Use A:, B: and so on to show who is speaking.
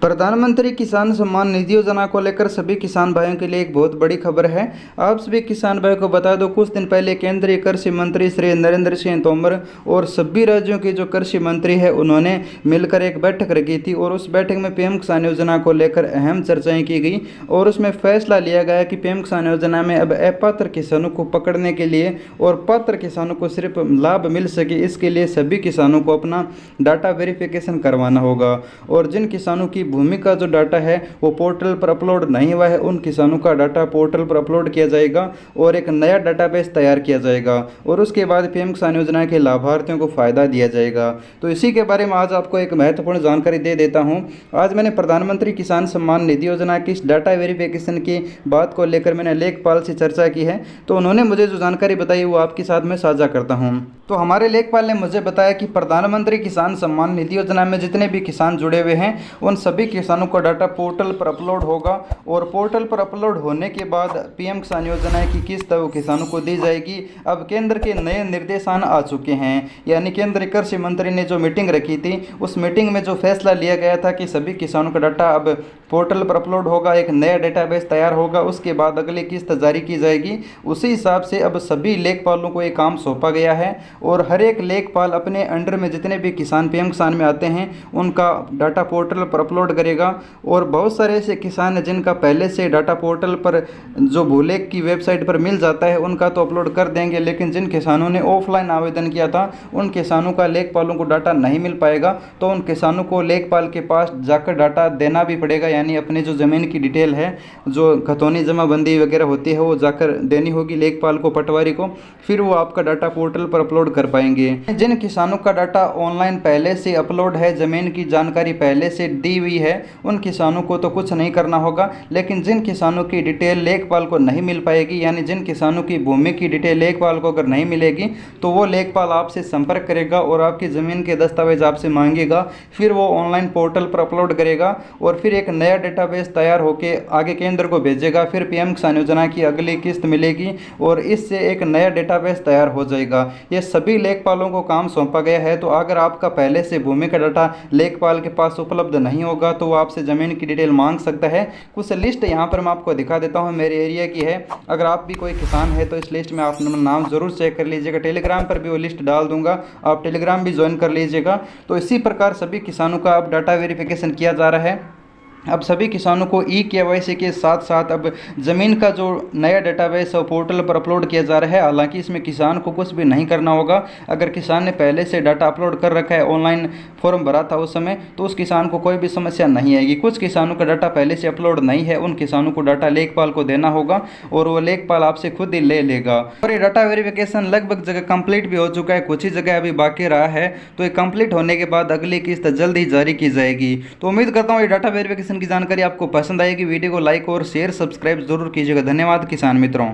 A: प्रधानमंत्री किसान सम्मान निधि योजना को लेकर सभी किसान भाइयों के लिए एक बहुत बड़ी खबर है। आप सभी किसान भाइयों को बता दो, कुछ दिन पहले केंद्रीय कृषि मंत्री श्री नरेंद्र सिंह तोमर और सभी राज्यों के जो कृषि मंत्री हैं उन्होंने मिलकर एक बैठक रखी थी और उस बैठक में पीएम किसान योजना को लेकर अहम चर्चाएं की गई और उसमें फैसला लिया गया कि पीएम किसान योजना में अब अपात्र किसानों को पकड़ने के लिए और पात्र किसानों को सिर्फ लाभ मिल सके, इसके लिए सभी किसानों को अपना डाटा वेरिफिकेशन करवाना होगा और जिन किसानों की भूमि का जो डाटा है वो पोर्टल पर अपलोड नहीं हुआ है, उन किसानों का डाटा पोर्टल पर अपलोड किया जाएगा और एक नया डाटाबेस तैयार किया जाएगा और उसके बाद पीएम किसान योजना के लाभार्थियों को फ़ायदा दिया जाएगा। तो इसी के बारे में आज आपको एक महत्वपूर्ण जानकारी दे देता हूं। आज मैंने प्रधानमंत्री किसान सम्मान निधि योजना की डाटा वेरिफिकेशन की बात को लेकर मैंने लेखपाल से चर्चा की है, तो उन्होंने मुझे जो जानकारी बताई वो आपके साथ में साझा करता हूँ। तो हमारे लेखपाल ने मुझे बताया कि प्रधानमंत्री किसान सम्मान निधि योजना में जितने भी किसान जुड़े हुए हैं उन सभी किसानों का डाटा पोर्टल पर अपलोड होगा और पोर्टल पर अपलोड होने के बाद पीएम किसान योजना की किस्त वो किसानों को दी जाएगी। अब केंद्र के नए निर्देशान आ चुके हैं, यानी केंद्रीय कृषि मंत्री ने जो मीटिंग रखी थी उस मीटिंग में जो फैसला लिया गया था कि सभी किसानों का डाटा अब पोर्टल पर अपलोड होगा, एक नया डेटाबेस तैयार होगा, उसके बाद अगली किस्त जारी की जाएगी। उसी हिसाब से अब सभी लेखपालों को ये काम सौंपा गया है और हर एक लेखपाल अपने अंडर में जितने भी किसान पीएम किसान में आते हैं उनका डाटा पोर्टल पर अपलोड करेगा। और बहुत सारे ऐसे किसान हैं जिनका पहले से डाटा पोर्टल पर जो भूलेख की वेबसाइट पर मिल जाता है उनका तो अपलोड कर देंगे, लेकिन जिन किसानों ने ऑफलाइन आवेदन किया था उन किसानों का लेखपालों को डाटा नहीं मिल पाएगा, तो उन किसानों को लेखपाल के पास जाकर डाटा देना भी पड़ेगा, यानी अपनी जो ज़मीन की डिटेल है, जो खतौनी जमाबंदी वगैरह होती है वो जाकर देनी होगी लेखपाल को, पटवारी को, फिर वो आपका डाटा पोर्टल पर अपलोड कर पाएंगे। जिन किसानों का डाटा ऑनलाइन पहले से अपलोड है, ज़मीन की जानकारी पहले से दी हुई है, उन किसानों को तो कुछ नहीं करना होगा, लेकिन जिन किसानों की डिटेल लेखपाल को नहीं मिल पाएगी, यानी जिन किसानों की भूमि की डिटेल लेखपाल को अगर नहीं मिलेगी तो वो लेखपाल आपसे संपर्क करेगा और आपकी ज़मीन के दस्तावेज आपसे मांगेगा, फिर वो ऑनलाइन पोर्टल पर अपलोड करेगा और फिर एक नया डेटाबेस तैयार होकर आगे केंद्र को भेजेगा, फिर पीएम किसान योजना की अगली किस्त मिलेगी और इससे एक नया डेटाबेस तैयार हो जाएगा। ये सभी लेखपालों को काम सौंपा गया है। तो अगर आपका पहले से भूमि का डाटा लेखपाल के पास उपलब्ध नहीं होगा तो वो आपसे ज़मीन की डिटेल मांग सकता है। कुछ लिस्ट यहाँ पर मैं आपको दिखा देता हूँ, मेरे एरिया की है। अगर आप भी कोई किसान है तो इस लिस्ट में आप अपना नाम ज़रूर चेक कर लीजिएगा। टेलीग्राम पर भी वो लिस्ट डाल दूंगा, आप टेलीग्राम भी ज्वाइन कर लीजिएगा। तो इसी प्रकार सभी किसानों का अब डाटा वेरिफिकेशन किया जा रहा है। अब सभी किसानों को ई-केवाईसी के साथ साथ अब ज़मीन का जो नया डेटाबेस है पोर्टल पर अपलोड किया जा रहा है। हालांकि इसमें किसान को कुछ भी नहीं करना होगा। अगर किसान ने पहले से डाटा अपलोड कर रखा है, ऑनलाइन फॉर्म भरा था उस समय, तो उस किसान को कोई भी समस्या नहीं आएगी। कुछ किसानों का डाटा पहले से अपलोड नहीं है, उन किसानों को डाटा लेखपाल को देना होगा और वो लेखपाल आपसे खुद ही ले लेगा। और ये डाटा वेरिफिकेशन लगभग जगह कंप्लीट भी हो चुका है, कुछ ही जगह अभी बाकी रहा है। तो ये कंप्लीट होने के बाद अगली किस्त जल्द ही जारी की जाएगी। तो उम्मीद करता हूँ ये डाटा वेरिफिकेशन की जानकारी आपको पसंद आएगी। वीडियो को लाइक और शेयर सब्सक्राइब जरूर कीजिएगा। धन्यवाद किसान मित्रों।